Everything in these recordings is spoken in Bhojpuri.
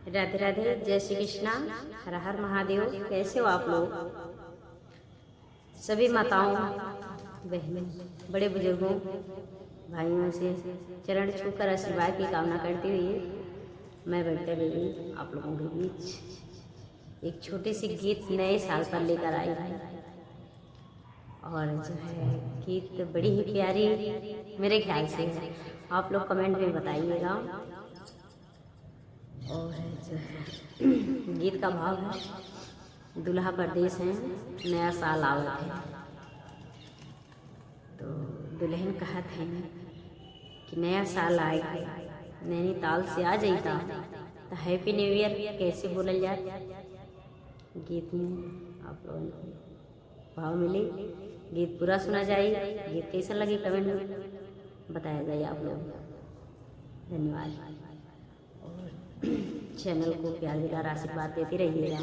राधे राधे, जय श्री कृष्णा, हर हर महादेव। कैसे हो आप लोग? सभी माताओं, बहनों, बड़े बुजुर्गों, भाइयों से चरण छूकर आशीर्वाद की कामना करती हुई मैं बबीता देवी आप लोगों के बीच एक छोटी सी गीत नए साल पर लेकर आई है। और जो है गीत बड़ी ही प्यारी मेरे ख्याल से है, आप लोग कमेंट में बताइएगा। और जो है गीत का भाव है, दूल्हा परदेस है, नया साल आवत है, तो दुल्हन कहत है कि नया साल आएगा, नैनीताल से आ जाता तो हैप्पी न्यू ईयर कैसे बोलल जाए। गीत में आप लोगों को भाव मिले, गीत पूरा सुना जाए। गीत कैसा लगे कमेंट में बताया जाए आप लोग। धन्यवाद। और चैनल को प्यार दुलार आशीर्वाद देते रहिएगा।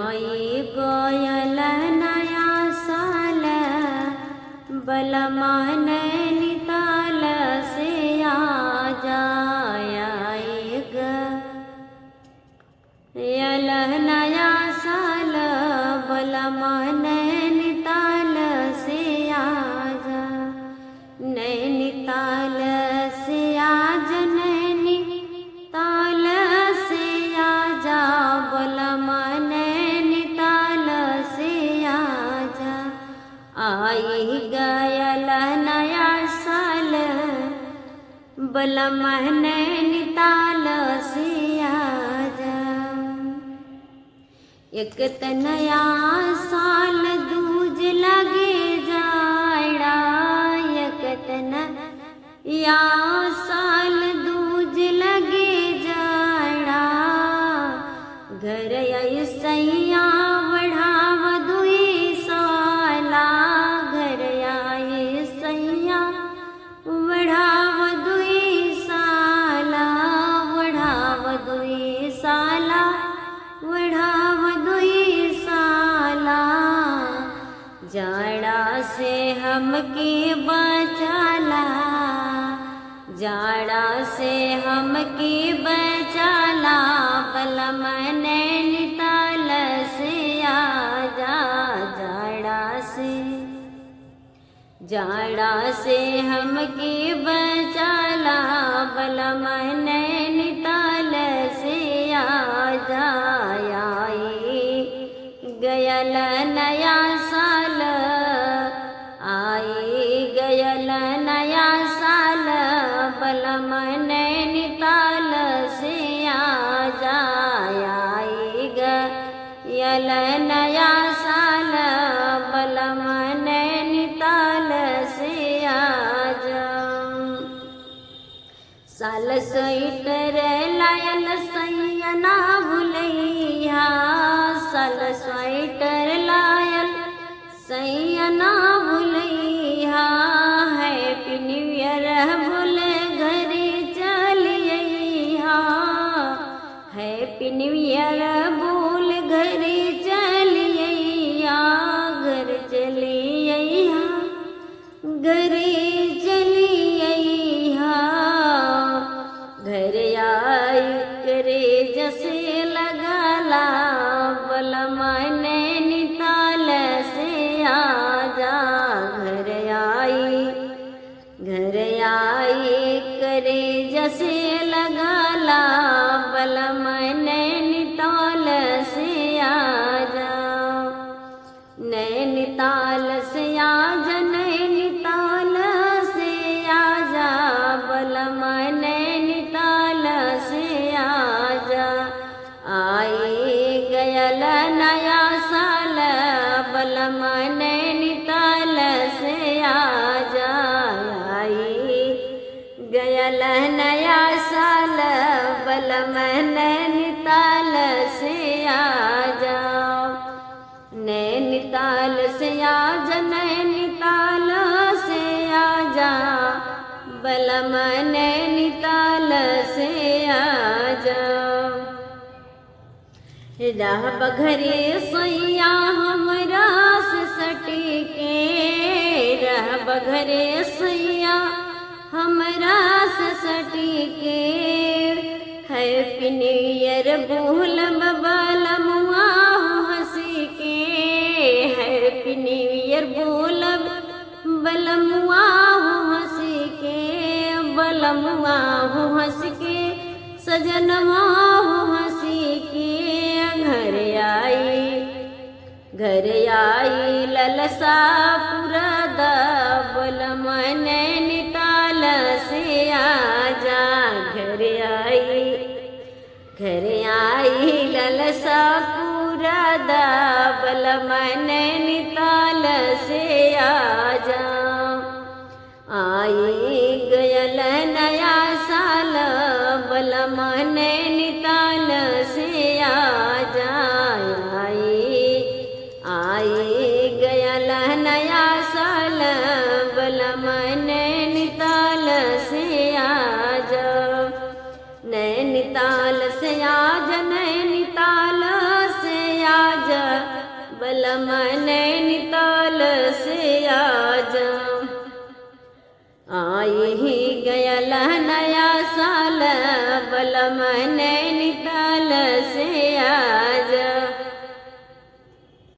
आई गयल नया साल, बलमा नैनीताल से आ जाए गयल नया साल, बलमा नैनीताल से आ जा, नैनीताल से आज नैनीताल से आ जा, बलमा नैनीताल से आ जा। आई गयल नया साल, बलमा नैनीताल से आ जा। एक त नया साल दूज लगे जाड़ा, एक त नया साल दूज लगे जाड़ा, घर ऐसैया बढ़ाव दुई साला, घर ऐसैया बढ़ाव दुई साला, बढ़ाव दुई साला, बढ़ाव दुई साला। जाड़ा से हमके बचाला, जाड़ा से हमके बचाला, बलमा नैनीताल से आ जा। जाड़ा से हमके बचाला, बलमा नैनीताल से आ जा। गयल नया साल, आई गयल नया साल, बलमा नैनीताल से आ जा। गयल नया साल, बलमा नैनीताल से आ जा। साल स्वेटर लायल सैया ना भुलैया, साल स्वेटर लायल सैया ना भुलैया, हैप्पी न्यू ईयर भूल घरे चलिया, हैप्पी न्यू ईयर भूल घरे चलिया, घर चलिया, घरे चलिया, घर आई करे जैसे लगाला, बलमा नैनीताल से आ जा। घर आई करे जैसे लगाला, बलमा नैनीताल से आ जा। नैनीताल से आ जा, नैनीताल से आ जा, बलमा नैनीताल से आ जा। आई गयल नया साल, बलमा नैनीताल से आ जा। गयल नया साल, बलमा नैनीताल से आ जा। नैनीताल से आ जा, नैनीताल से आ जा, बलमा नैनीताल से आ जा। राह बघरे सैया हमरा से सटी, घरे सैया हमरा से सटी के। हैप्पी न्यू ईयर बोलब बलमुआ हंसी के। हैप्पी न्यू ईयर बोलब बलमुआ हंसी के। बलमुआ हंस के सजनवा हंसी के। घर आई ललसा पुरद बलम नैनीताल से आजा। घर आई ललसा पुरद बलम नैनीताल से आजा। आई गयल नया साल बलम नैनीताल से आजा। आई गयल नया साल बलम नैनीताल से आजा। नैनीताल से आजा, नैनीताल से आजा बलम नैनीताल से आजा। आई ही गयल नया साल बलम नैनीताल